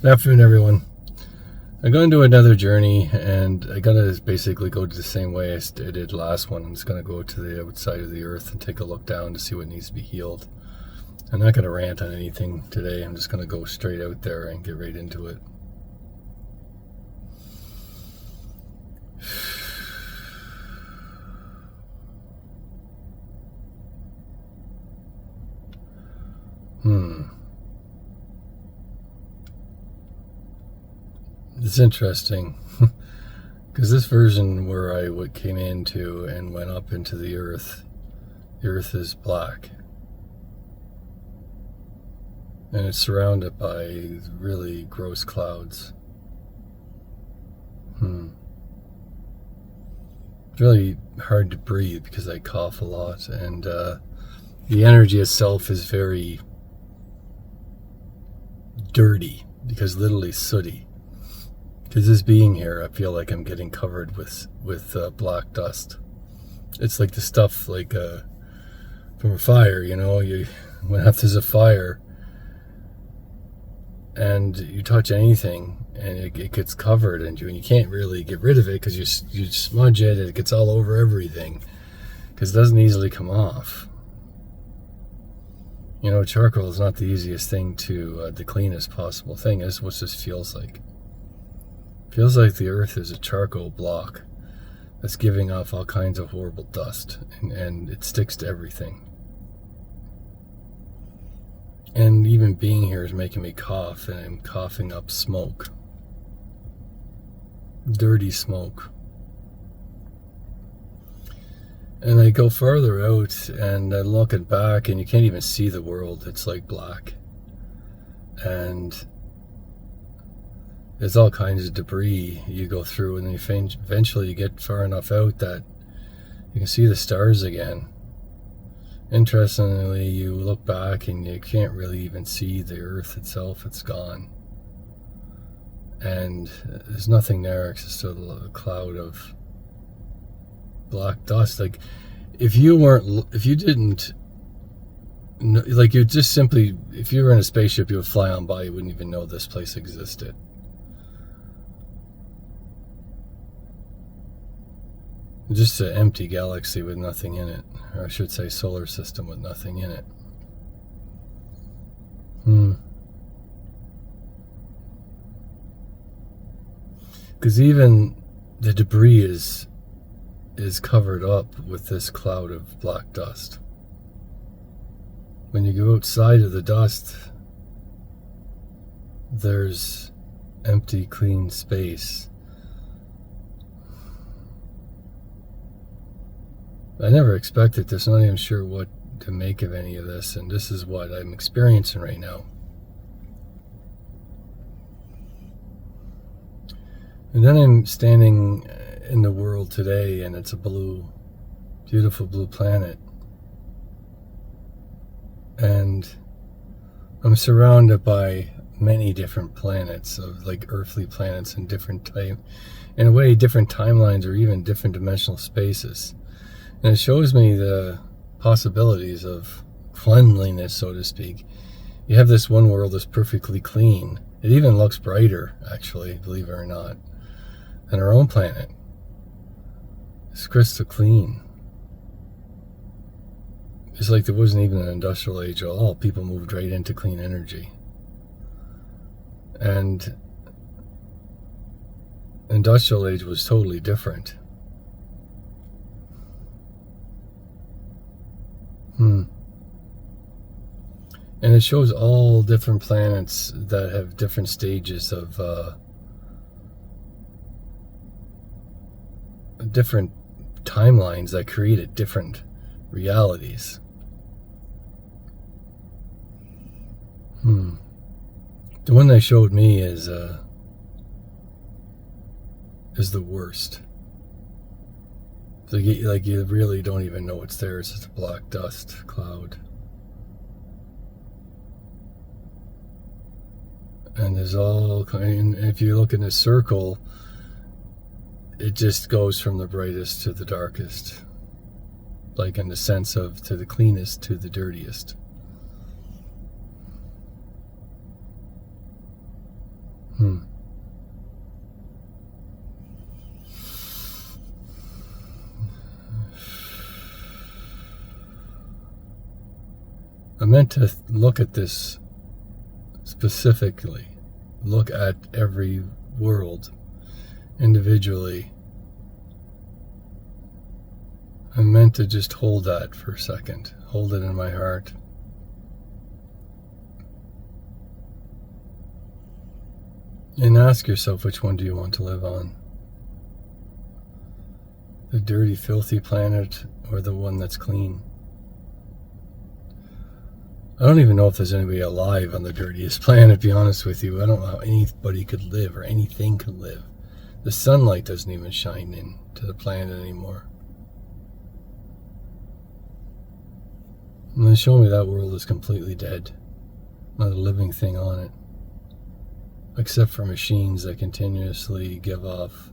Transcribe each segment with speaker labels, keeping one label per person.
Speaker 1: Good afternoon, everyone. I'm going to do another journey, and I'm going to basically go the same way I did last one. I'm just going to go to the outside of the earth and take a look down to see what needs to be healed. I'm not going to rant on anything today. I'm just going to go straight out there and get right into it. It's interesting because this version where I came into and went up into the earth is black. And it's surrounded by really gross clouds. It's really hard to breathe because I cough a lot, and the energy itself is very dirty because literally sooty. Because this being here, I feel like I'm getting covered with black dust. It's like the stuff like from a fire, when there's a fire and you touch anything and it gets covered and you can't really get rid of it because you smudge it and it gets all over everything because it doesn't easily come off. Charcoal is not the easiest thing to the cleanest possible thing. That's what this feels like. Feels like the earth is a charcoal block that's giving off all kinds of horrible dust, and it sticks to everything. And even being here is making me cough, and I'm coughing up smoke. Dirty smoke. And I go farther out, and I look it back, and you can't even see the world. It's like black. And there's all kinds of debris you go through, and then eventually you get far enough out that you can see the stars again. Interestingly, you look back and you can't really even see the earth itself. It's gone. And there's nothing there except a cloud of black dust. Like, if you didn't, like, you just simply, if you were in a spaceship, you would fly on by, you wouldn't even know this place existed. Just an empty galaxy with nothing in it. Or I should say solar system with nothing in it. Because even the debris is covered up with this cloud of black dust. When you go outside of the dust, there's empty, clean space. I never expected this. I'm not even sure what to make of any of this, and this is what I'm experiencing right now. And then I'm standing in the world today, and it's a beautiful blue planet. And I'm surrounded by many different planets, of like earthly planets in different timelines or even different dimensional spaces. And it shows me the possibilities of cleanliness, so to speak. You have this one world that's perfectly clean. It even looks brighter, actually, believe it or not, than our own planet. It's crystal clean. It's like there wasn't even an industrial age at all. People moved right into clean energy. And industrial age was totally different. And it shows all different planets that have different stages of different timelines that created different realities. The one they showed me is the worst. Like you really don't even know it's there. It's just a black dust cloud. And there's all kind. If you look in a circle, it just goes from the brightest to the darkest, like in the sense of to the cleanest to the dirtiest. Hmm. I meant to look at this specifically. Look at every world individually. I meant to just hold that for a second. Hold it in my heart. And ask yourself, which one do you want to live on? The dirty, filthy planet or the one that's clean? I don't even know if there's anybody alive on the dirtiest planet, to be honest with you. I don't know how anybody could live or anything could live. The sunlight doesn't even shine into the planet anymore. And they show me that world is completely dead. Not a living thing on it. Except for machines that continuously give off.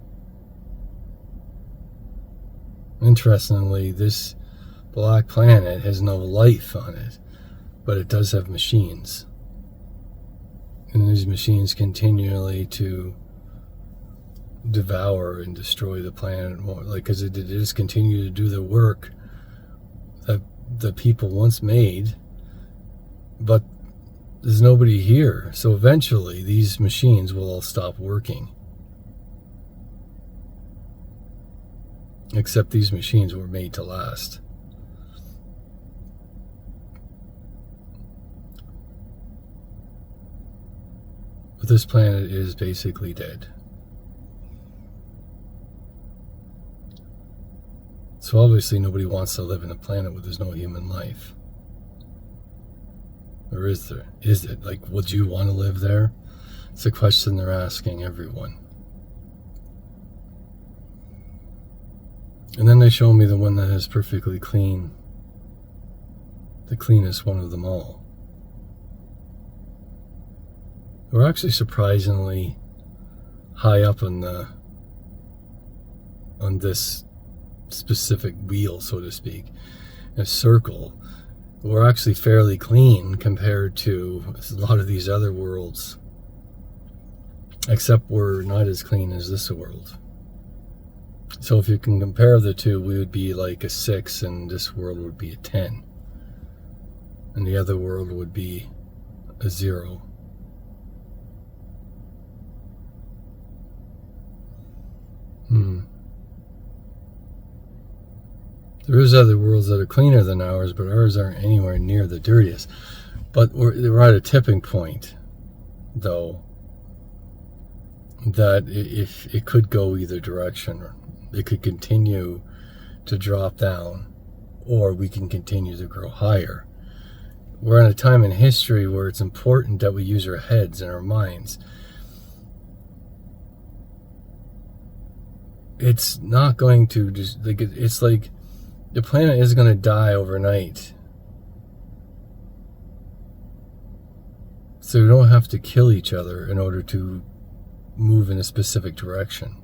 Speaker 1: Interestingly, this black planet has no life on it. But it does have machines. And these machines continually to devour and destroy the planet more. Like, because it just continue to do the work that the people once made. But there's nobody here. So eventually these machines will all stop working. Except these machines were made to last. But this planet is basically dead. So obviously nobody wants to live in a planet where there's no human life. Or is there? Is it? Like, would you want to live there? It's a question they're asking everyone. And then they show me the one that is perfectly clean. The cleanest one of them all. We're actually surprisingly high up on this specific wheel, so to speak, a circle. We're actually fairly clean compared to a lot of these other worlds, except we're not as clean as this world. So if you can compare the two, we would be like a 6 and this world would be a 10, and the other world would be a 0. There is other worlds that are cleaner than ours, but ours aren't anywhere near the dirtiest. But we're at a tipping point, though, that if it could go either direction, or it could continue to drop down, or we can continue to grow higher. We're in a time in history where it's important that we use our heads and our minds. It's not going to just, like, it's like the planet is going to die overnight. So we don't have to kill each other in order to move in a specific direction.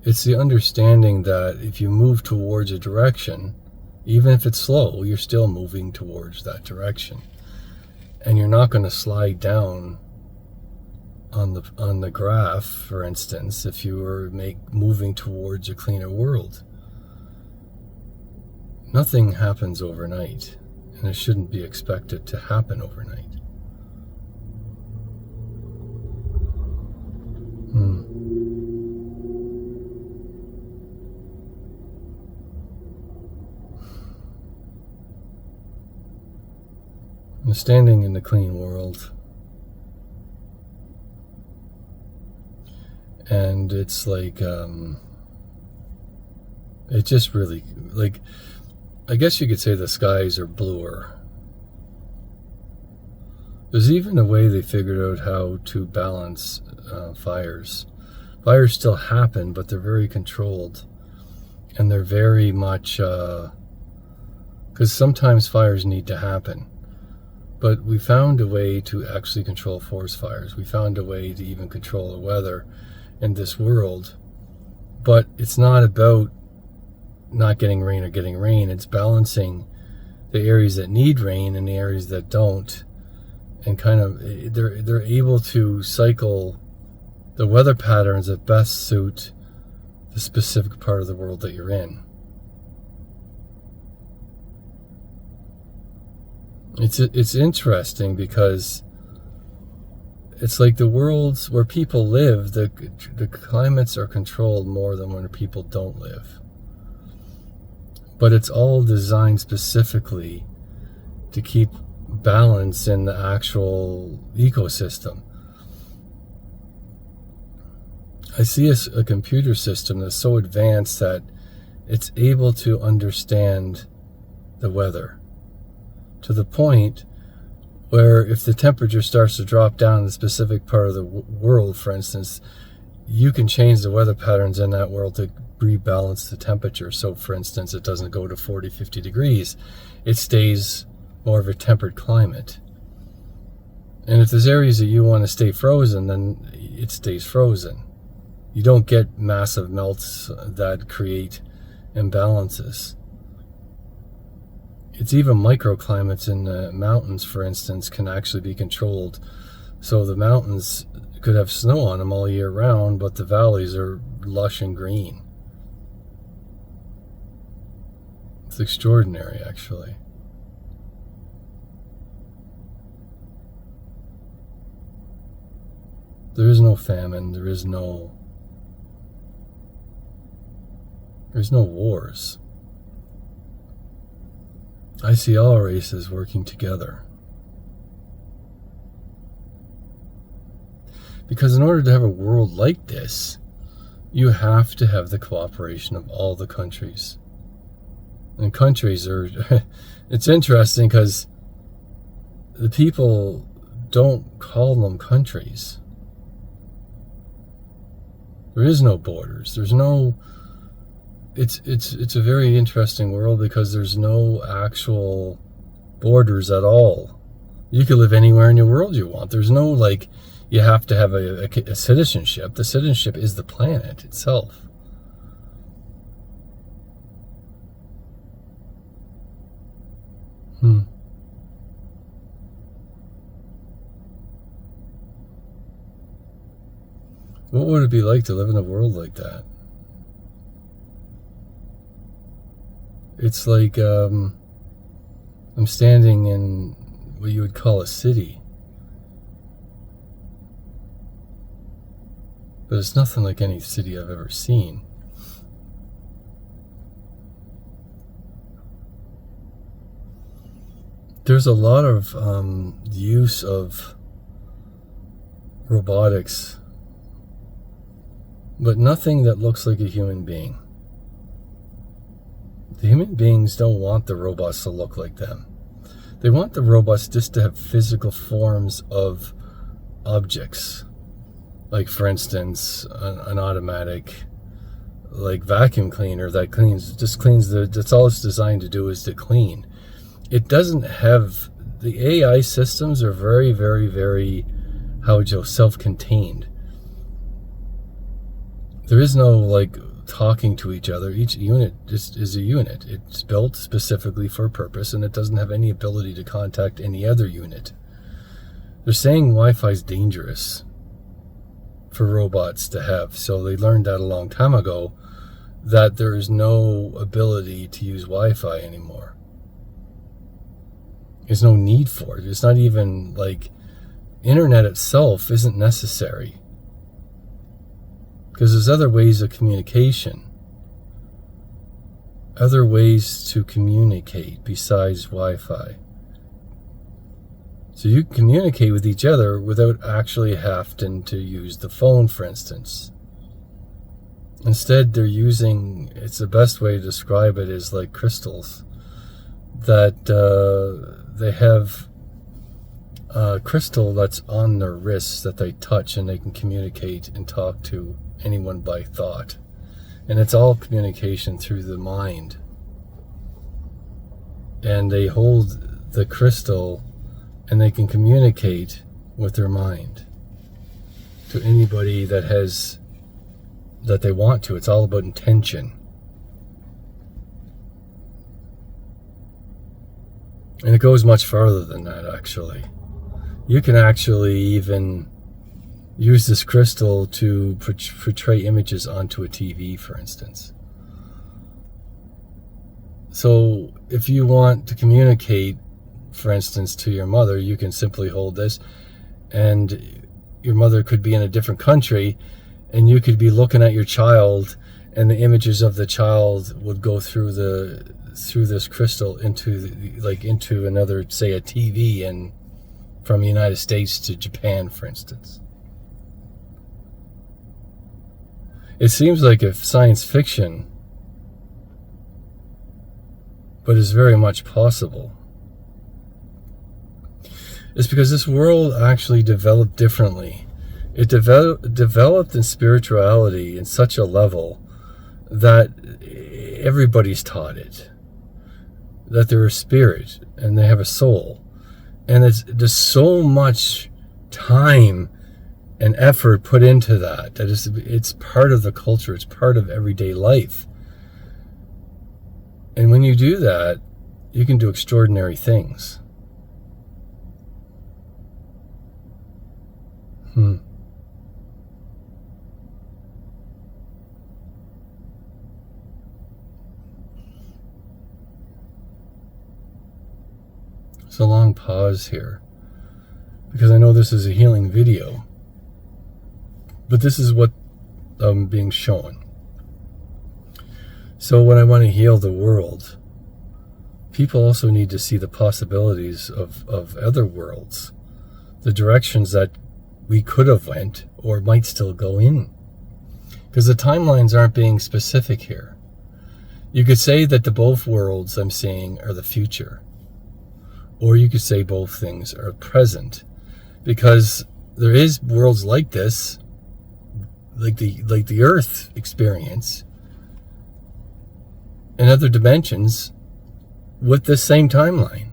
Speaker 1: It's the understanding that if you move towards a direction, even if it's slow, you're still moving towards that direction. And you're not going to slide down on the graph, for instance, if you were moving towards a cleaner world. Nothing happens overnight, and it shouldn't be expected to happen overnight. I'm standing in the clean world, and it's like, it just really, like, I guess you could say the skies are bluer. There's even a way they figured out how to balance fires. Fires still happen, but they're very controlled, and they're very much, because sometimes fires need to happen. But we found a way to actually control forest fires. We found a way to even control the weather in this world. But it's not about not getting rain or getting rain. It's balancing the areas that need rain and the areas that don't, and kind of they're able to cycle the weather patterns that best suit the specific part of the world that you're in. It's interesting because it's like the worlds where people live, the climates are controlled more than where people don't live. But it's all designed specifically to keep balance in the actual ecosystem. I see a computer system that's so advanced that it's able to understand the weather to the point where if the temperature starts to drop down in a specific part of the world, for instance, you can change the weather patterns in that world to rebalance the temperature. So, for instance, it doesn't go to 40, 50 degrees. It stays more of a tempered climate. And if there's areas that you want to stay frozen, then it stays frozen. You don't get massive melts that create imbalances. It's even microclimates in the mountains, for instance, can actually be controlled. So the mountains could have snow on them all year round, but the valleys are lush and green. It's extraordinary, actually. There is no famine, there's no wars. I see all races working together. Because in order to have a world like this, you have to have the cooperation of all the countries. And countries are, it's interesting because the people don't call them countries. There is no borders. There's no, it's a very interesting world because there's no actual borders at all. You can live anywhere in your world you want. There's no like, you have to have a citizenship. The citizenship is the planet itself. What would it be like to live in a world like that? It's like I'm standing in what you would call a city. But it's nothing like any city I've ever seen. There's a lot of use of robotics, but nothing that looks like a human being. The human beings don't want the robots to look like them. They want the robots just to have physical forms of objects. Like, for instance, an automatic like vacuum cleaner that just cleans that's all it's designed to do is to clean. It doesn't have, the AI systems are very, very, very, how would you, self-contained. There is no like talking to each other. Each unit is a unit. It's built specifically for a purpose, and it doesn't have any ability to contact any other unit. They're saying Wi-Fi is dangerous for robots to have, so they learned that a long time ago, that there is no ability to use Wi-Fi anymore. There's no need for it. It's not even like, internet itself isn't necessary. Because there's other ways of communication. Other ways to communicate besides Wi-Fi. So you can communicate with each other without actually having to use the phone, for instance. Instead, they're using, it's the best way to describe it is like crystals. That they have a crystal that's on their wrists that they touch, and they can communicate and talk to anyone by thought. And it's all communication through the mind. And they hold the crystal and they can communicate with their mind to anybody that they want to. It's all about intention. And it goes much farther than that, actually. You can actually even use this crystal to portray images onto a TV, for instance. So if you want to communicate, for instance, to your mother, you can simply hold this, and your mother could be in a different country, and you could be looking at your child, and the images of the child would go through this crystal into another, say, a TV, and from the United States to Japan, for instance. It seems like a science fiction, but it's very much possible. It's because this world actually developed differently. It developed in spirituality in such a level that everybody's taught it. That they're a spirit and they have a soul. And there's so much time and effort put into that it's part of the culture. It's part of everyday life. And when you do that, you can do extraordinary things. It's a long pause here, because I know this is a healing video, but this is what I'm being shown. So when I want to heal the world, people also need to see the possibilities of other worlds, the directions that we could have went or might still go in. Because the timelines aren't being specific here. You could say that the both worlds I'm seeing are the future. Or you could say both things are present. Because there is worlds like this, like the Earth experience, in other dimensions with this same timeline.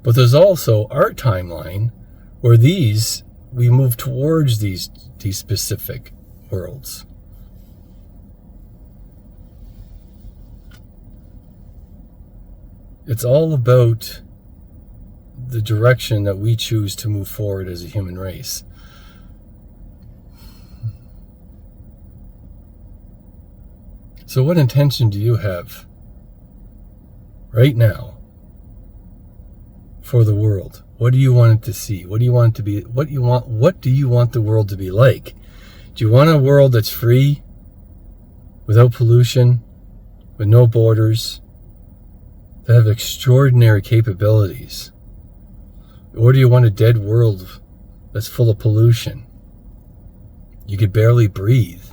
Speaker 1: But there's also our timeline where we move towards these specific worlds. It's all about the direction that we choose to move forward as a human race. So what intention do you have right now for the world? What do you want it to see? What do you want it to be? What do you want the world to be like? Do you want a world that's free, without pollution, with no borders, that have extraordinary capabilities? Or do you want a dead world that's full of pollution? You could barely breathe.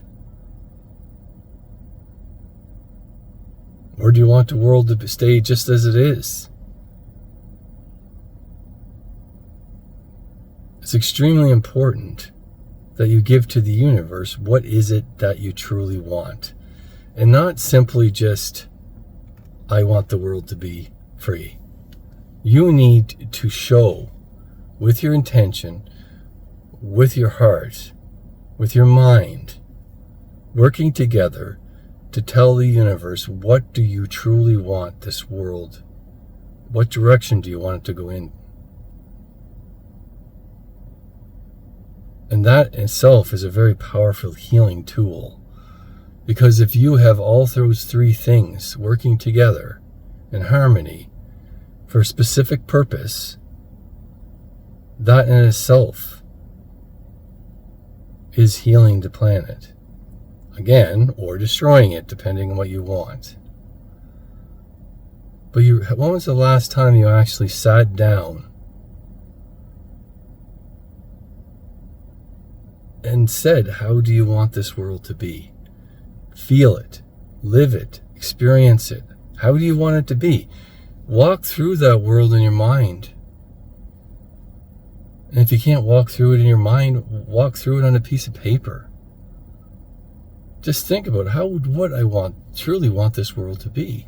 Speaker 1: Or do you want the world to stay just as it is? It's extremely important that you give to the universe what is it that you truly want. And not simply just, I want the world to be free. You need to show with your intention, with your heart, with your mind, working together to tell the universe, what do you truly want this world? What direction do you want it to go in? And that in itself is a very powerful healing tool. Because if you have all those three things working together in harmony for a specific purpose, that in itself is healing the planet. Again, or destroying it, depending on what you want. But when was the last time you actually sat down and said, how do you want this world to be? Feel it, live it, experience it. How do you want it to be? Walk through that world in your mind. And if you can't walk through it in your mind, walk through it on a piece of paper. Just think about what I truly want this world to be.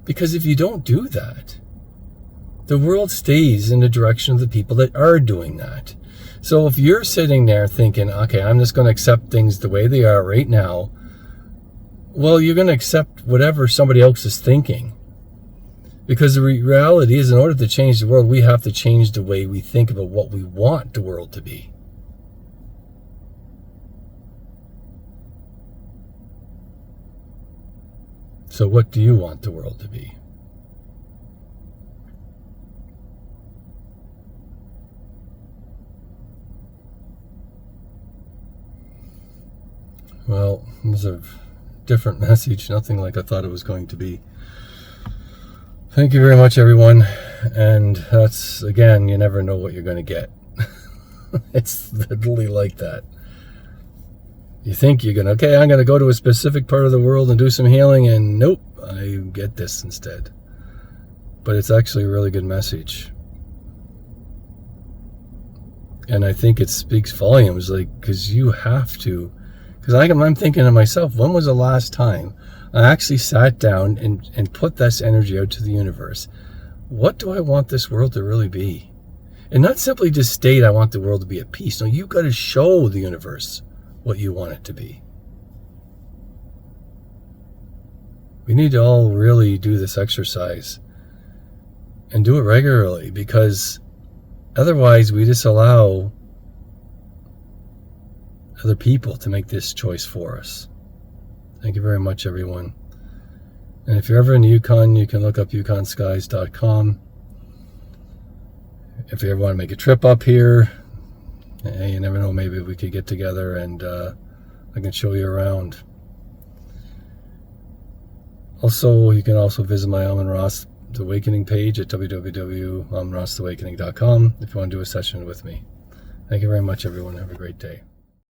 Speaker 1: Because if you don't do that, the world stays in the direction of the people that are doing that. So if you're sitting there thinking, okay, I'm just going to accept things the way they are right now, well, you're going to accept whatever somebody else is thinking. Because the reality is, in order to change the world, we have to change the way we think about what we want the world to be. So what do you want the world to be? Well, it was a different message, nothing like I thought it was going to be. Thank you very much, everyone. And that's, again, you never know what you're going to get. It's literally like that. You think you're going to, okay, I'm going to go to a specific part of the world and do some healing, and nope, I get this instead. But it's actually a really good message. And I think it speaks volumes, like, because you have to. Because I'm thinking to myself, when was the last time I actually sat down and put this energy out to the universe? What do I want this world to really be? And not simply just state I want the world to be at peace. No, you've got to show the universe what you want it to be. We need to all really do this exercise and do it regularly, because otherwise we just allow other people to make this choice for us. Thank you very much, everyone. And if you're ever in the Yukon, you can look up yukonskies.com. If you ever want to make a trip up here, hey, you never know, maybe we could get together and I can show you around. Also, you can also visit my Amin Ross Awakening page at www.aminrossawakening.com if you want to do a session with me. Thank you very much, everyone. Have a great day.